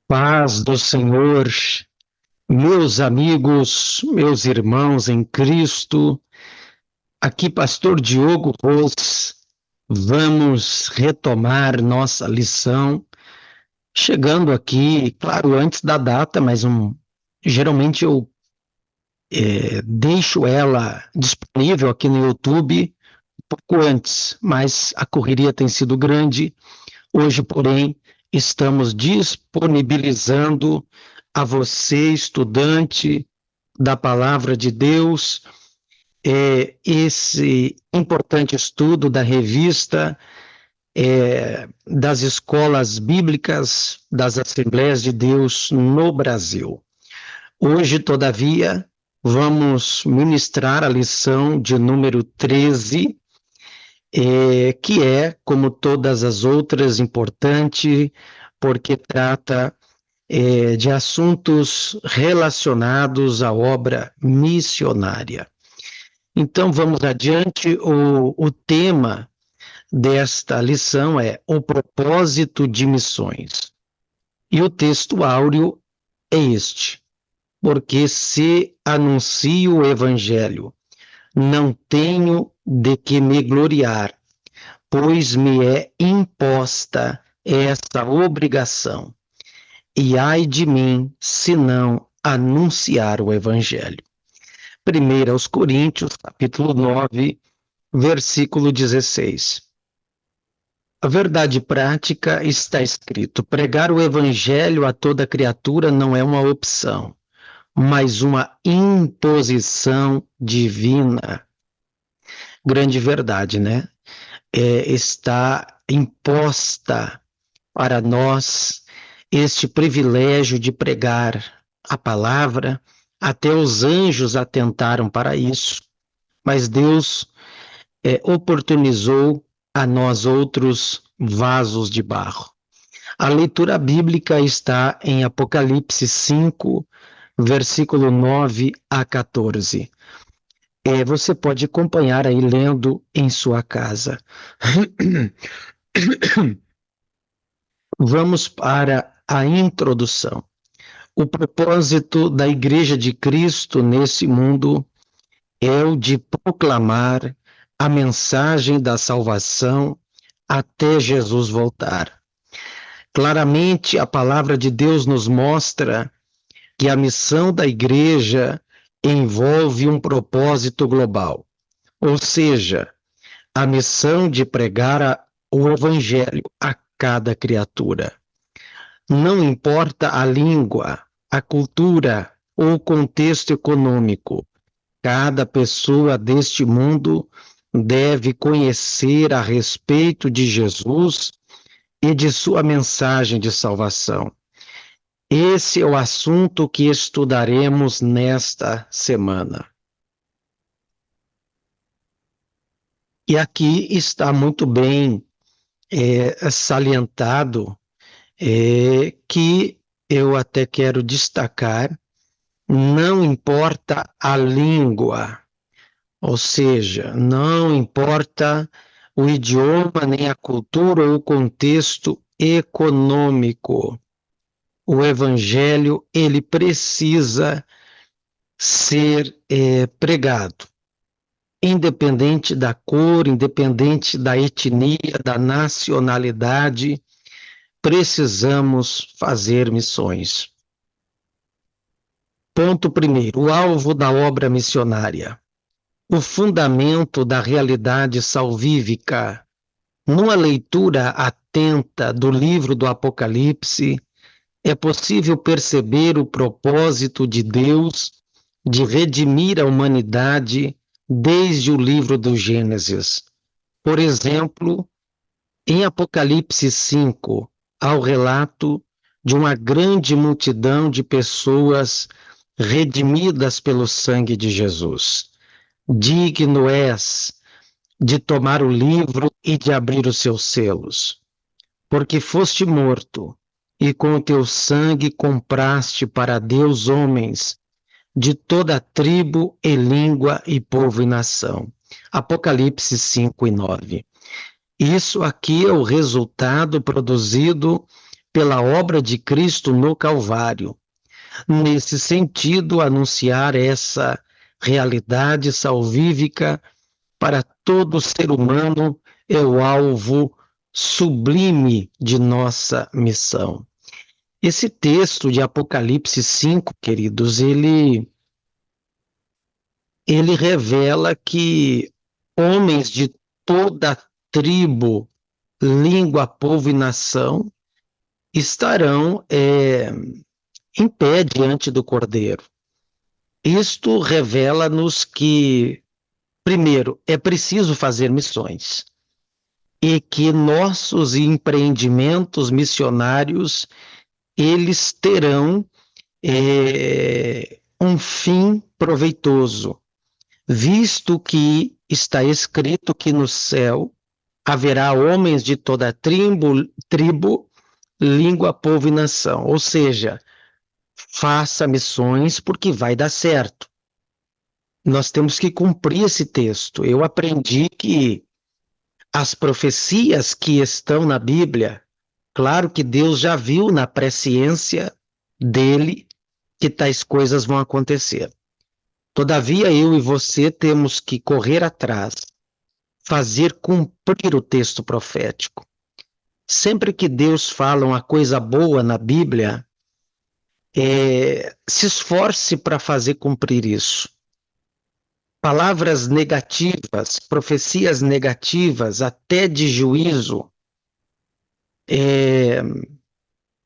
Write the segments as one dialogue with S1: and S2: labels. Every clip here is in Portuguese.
S1: Paz do Senhor, meus amigos, meus irmãos em Cristo, aqui Pastor Diogo Ros, vamos retomar nossa lição, chegando aqui, claro, antes da data, mas geralmente eu deixo ela disponível aqui no YouTube um pouco antes, mas a correria tem sido grande. Hoje, porém, estamos disponibilizando a você, estudante da Palavra de Deus, esse importante estudo da revista das escolas bíblicas das Assembleias de Deus no Brasil. Hoje, todavia, vamos ministrar a lição de número 13, que é, como todas as outras, importante, porque trata de assuntos relacionados à obra missionária. Então, vamos adiante. O tema desta lição é o propósito de missões. E o texto áureo é este: porque se anuncio o evangelho, não tenho de que me gloriar, pois me é imposta essa obrigação. E ai de mim, se não anunciar o evangelho. 1 aos Coríntios, capítulo 9, versículo 16. A verdade prática está escrito: pregar o evangelho a toda criatura não é uma opção, mas uma imposição divina. Grande verdade, né? Está imposta para nós este privilégio de pregar a palavra. Até os anjos atentaram para isso, mas Deus oportunizou a nós outros vasos de barro. A leitura bíblica está em Apocalipse 5, versículo 9 a 14. Você pode acompanhar aí lendo em sua casa. Vamos para a introdução. O propósito da Igreja de Cristo nesse mundo é o de proclamar a mensagem da salvação até Jesus voltar. Claramente, a palavra de Deus nos mostra que a missão da Igreja envolve um propósito global, ou seja, a missão de pregar o Evangelho a cada criatura. Não importa a língua, a cultura ou o contexto econômico, cada pessoa deste mundo deve conhecer a respeito de Jesus e de sua mensagem de salvação. Esse é o assunto que estudaremos nesta semana. E aqui está muito bem salientado que eu até quero destacar: não importa a língua, ou seja, não importa o idioma, nem a cultura ou o contexto econômico. O evangelho, ele precisa ser pregado, independente da cor, independente da etnia, da nacionalidade. Precisamos fazer missões. Ponto primeiro: o alvo da obra missionária. O fundamento da realidade salvífica. Numa leitura atenta do livro do Apocalipse, é possível perceber o propósito de Deus de redimir a humanidade desde o livro do Gênesis. Por exemplo, em Apocalipse 5, há o relato de uma grande multidão de pessoas redimidas pelo sangue de Jesus. Digno és de tomar o livro e de abrir os seus selos, porque foste morto, e com o teu sangue compraste para Deus homens de toda tribo e língua e povo e nação. Apocalipse 5 e 9. Isso aqui é o resultado produzido pela obra de Cristo no Calvário. Nesse sentido, anunciar essa realidade salvífica para todo ser humano é o alvo sublime de nossa missão. Esse texto de Apocalipse 5, queridos, ele revela que homens de toda tribo, língua, povo e nação estarão em pé diante do Cordeiro. Isto revela-nos que, primeiro, é preciso fazer missões e que nossos empreendimentos missionários eles terão um fim proveitoso, visto que está escrito que no céu haverá homens de toda tribo, língua, povo e nação. Ou seja, faça missões porque vai dar certo. Nós temos que cumprir esse texto. Eu aprendi que as profecias que estão na Bíblia, claro que Deus já viu na presciência dele que tais coisas vão acontecer. Todavia, eu e você temos que correr atrás, fazer cumprir o texto profético. Sempre que Deus fala uma coisa boa na Bíblia, se esforce para fazer cumprir isso. Palavras negativas, profecias negativas, até de juízo,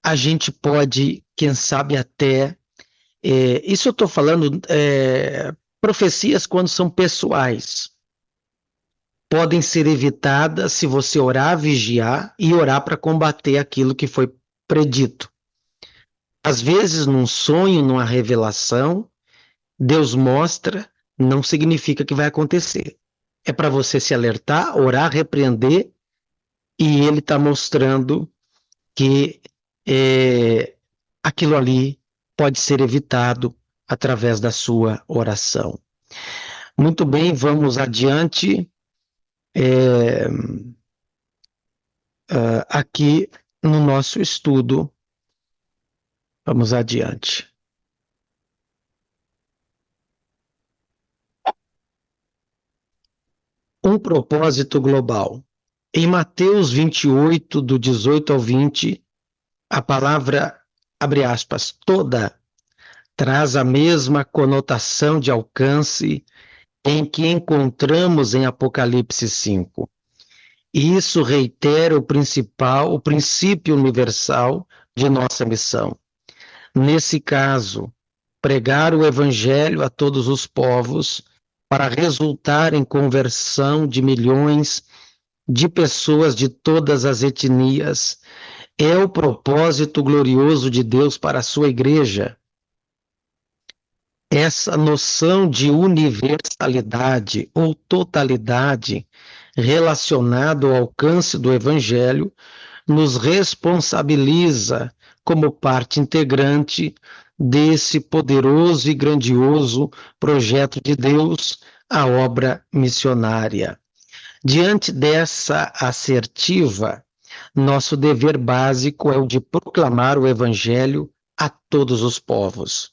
S1: a gente pode, quem sabe até, isso eu estou falando, profecias quando são pessoais, podem ser evitadas se você orar, vigiar e orar para combater aquilo que foi predito. Às vezes, num sonho, numa revelação, Deus mostra, não significa que vai acontecer. É para você se alertar, orar, repreender, e Ele está mostrando que aquilo ali pode ser evitado através da sua oração. Muito bem, vamos adiante. Aqui no nosso estudo, vamos adiante. Um propósito global. Em Mateus 28, do 18 ao 20, a palavra, abre aspas, toda, traz a mesma conotação de alcance em que encontramos em Apocalipse 5. Isso reitera o princípio universal de nossa missão. Nesse caso, pregar o evangelho a todos os povos para resultar em conversão de milhões de pessoas de todas as etnias é o propósito glorioso de Deus para a sua igreja. Essa noção de universalidade ou totalidade relacionada ao alcance do evangelho nos responsabiliza como parte integrante desse poderoso e grandioso projeto de Deus, a obra missionária. Diante dessa assertiva, nosso dever básico é o de proclamar o evangelho a todos os povos.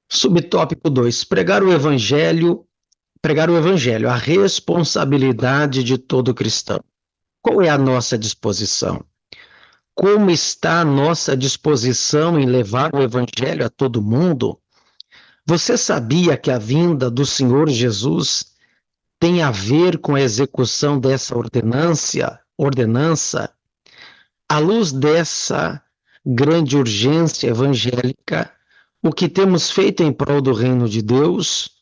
S1: Subtópico 2. Pregar o evangelho, a responsabilidade de todo cristão. Qual é a nossa disposição? Como está a nossa disposição em levar o evangelho a todo mundo? Você sabia que a vinda do Senhor Jesus tem a ver com a execução dessa ordenança? À luz dessa grande urgência evangélica, o que temos feito em prol do reino de Deus?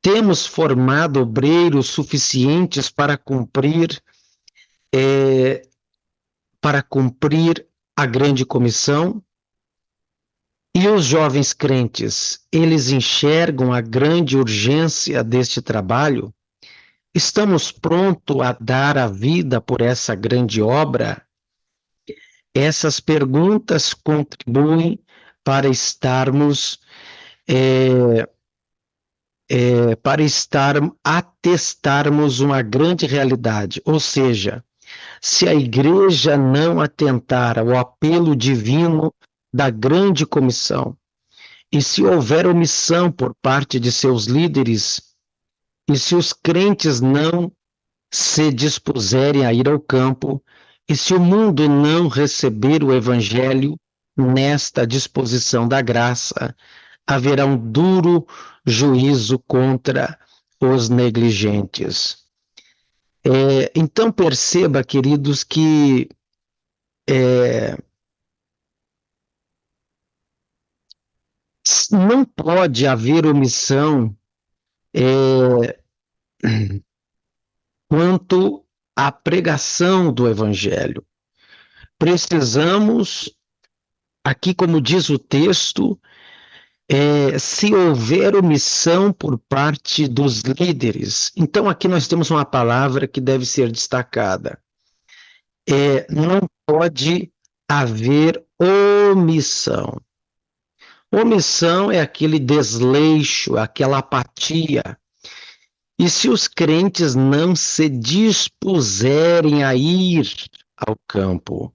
S1: Temos formado obreiros suficientes para cumprir a grande comissão? E os jovens crentes, eles enxergam a grande urgência deste trabalho? Estamos prontos a dar a vida por essa grande obra? Essas perguntas contribuem para atestarmos uma grande realidade, ou seja, Se a igreja não atentar ao apelo divino da grande comissão, e se houver omissão por parte de seus líderes, e se os crentes não se dispuserem a ir ao campo, e se o mundo não receber o evangelho nesta disposição da graça, haverá um duro juízo contra os negligentes. Então perceba, queridos, que não pode haver omissão quanto à pregação do evangelho. Precisamos, aqui como diz o texto, se houver omissão por parte dos líderes. Então aqui nós temos uma palavra que deve ser destacada. Não pode haver omissão. Omissão é aquele desleixo, aquela apatia. E se os crentes não se dispuserem a ir ao campo?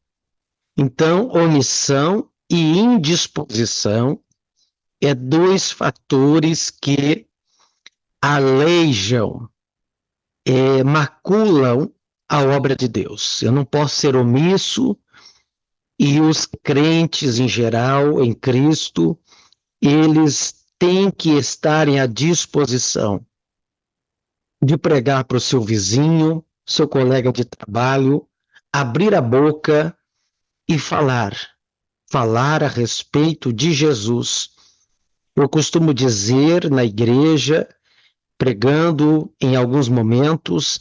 S1: Então, omissão e indisposição dois fatores que aleijam, maculam a obra de Deus. Eu não posso ser omisso, e os crentes em geral, em Cristo, eles têm que estar à disposição de pregar para o seu vizinho, seu colega de trabalho, abrir a boca e falar a respeito de Jesus. Eu costumo dizer na igreja, pregando em alguns momentos,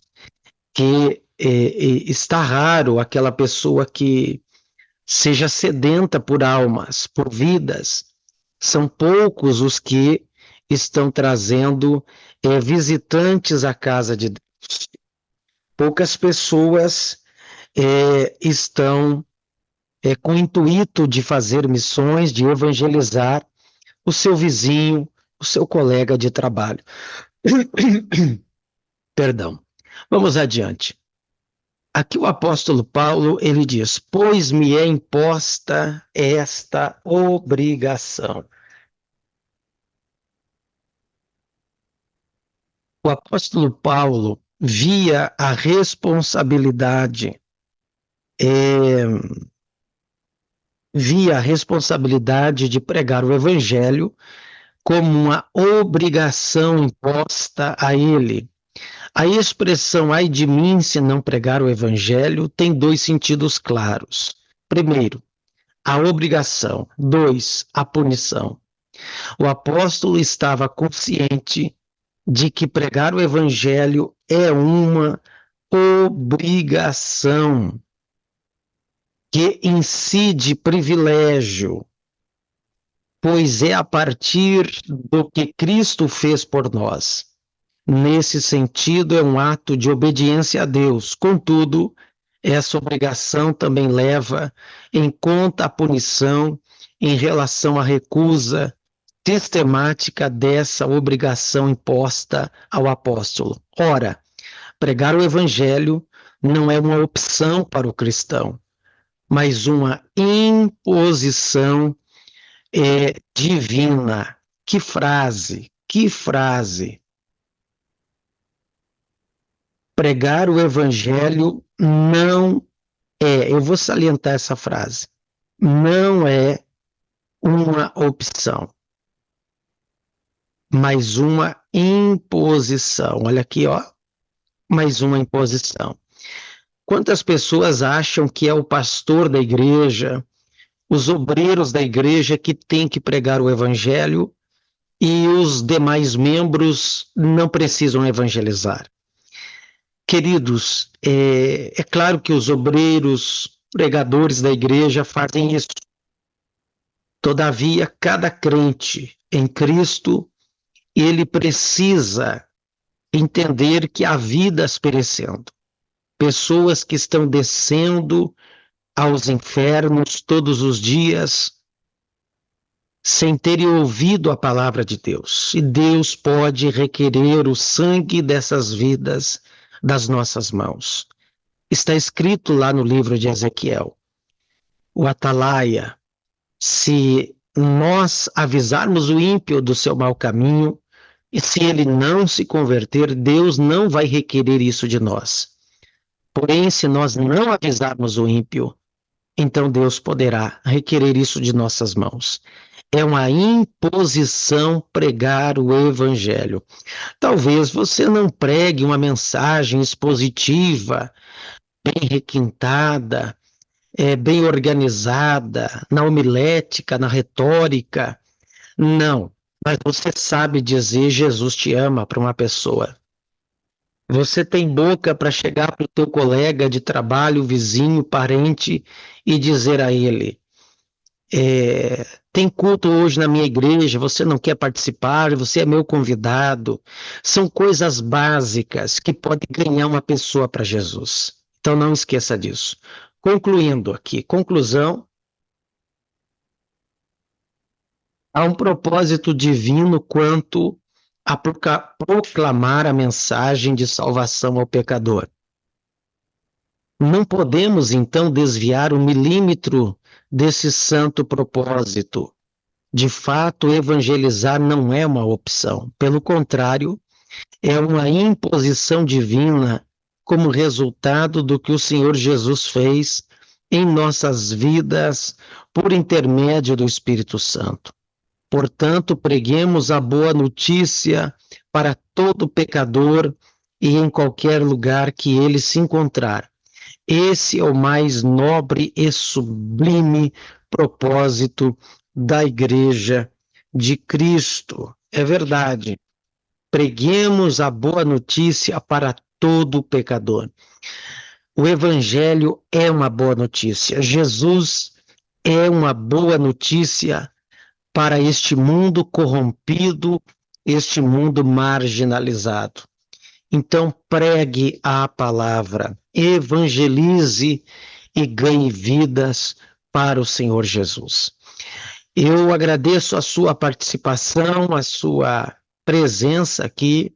S1: que está raro aquela pessoa que seja sedenta por almas, por vidas. São poucos os que estão trazendo visitantes à casa de Deus. Poucas pessoas estão com o intuito de fazer missões, de evangelizar o seu vizinho, o seu colega de trabalho. Perdão. Vamos adiante. Aqui o apóstolo Paulo, ele diz: pois me é imposta esta obrigação. O apóstolo Paulo via a responsabilidade, de pregar o evangelho como uma obrigação imposta a ele. A expressão "ai de mim se não pregar o evangelho" tem dois sentidos claros. Primeiro, a obrigação. 2, a punição. O apóstolo estava consciente de que pregar o evangelho é uma obrigação que incide privilégio, pois é a partir do que Cristo fez por nós. Nesse sentido, é um ato de obediência a Deus. Contudo, essa obrigação também leva em conta a punição em relação à recusa sistemática dessa obrigação imposta ao apóstolo. Ora, pregar o evangelho não é uma opção para o cristão, mas uma imposição divina. Que frase, que frase! Pregar o evangelho não eu vou salientar essa frase, não é uma opção, mas uma imposição. Olha aqui, ó, mais uma imposição. Quantas pessoas acham que é o pastor da igreja, os obreiros da igreja que tem que pregar o evangelho e os demais membros não precisam evangelizar? Queridos, é claro que os obreiros, pregadores da igreja fazem isso. Todavia, cada crente em Cristo, ele precisa entender que há vidas perecendo. Pessoas que estão descendo aos infernos todos os dias, sem terem ouvido a palavra de Deus. E Deus pode requerer o sangue dessas vidas das nossas mãos. Está escrito lá no livro de Ezequiel, o atalaia, se nós avisarmos o ímpio do seu mau caminho, e se ele não se converter, Deus não vai requerer isso de nós. Porém, se nós não avisarmos o ímpio, então Deus poderá requerer isso de nossas mãos. É uma imposição pregar o evangelho. Talvez você não pregue uma mensagem expositiva, bem requintada, bem organizada, na homilética, na retórica. Não. Mas você sabe dizer Jesus te ama para uma pessoa. Você tem boca para chegar para o teu colega de trabalho, vizinho, parente e dizer a ele: tem culto hoje na minha igreja, você não quer participar, você é meu convidado. São coisas básicas que podem ganhar uma pessoa para Jesus. Então não esqueça disso. Concluindo aqui, conclusão, há um propósito divino quanto a proclamar a mensagem de salvação ao pecador. Não podemos, então, desviar um milímetro desse santo propósito. De fato, evangelizar não é uma opção. Pelo contrário, é uma imposição divina como resultado do que o Senhor Jesus fez em nossas vidas por intermédio do Espírito Santo. Portanto, preguemos a boa notícia para todo pecador e em qualquer lugar que ele se encontrar. Esse é o mais nobre e sublime propósito da Igreja de Cristo. É verdade. Preguemos a boa notícia para todo pecador. O Evangelho é uma boa notícia. Jesus é uma boa notícia para este mundo corrompido, este mundo marginalizado. Então, pregue a palavra, evangelize e ganhe vidas para o Senhor Jesus. Eu agradeço a sua participação, a sua presença aqui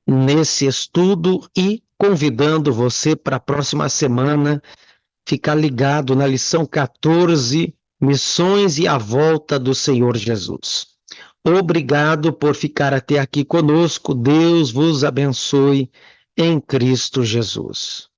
S1: nesse estudo e convidando você para a próxima semana ficar ligado na lição 14, Missões e a Volta do Senhor Jesus. Obrigado por ficar até aqui conosco. Deus vos abençoe em Cristo Jesus.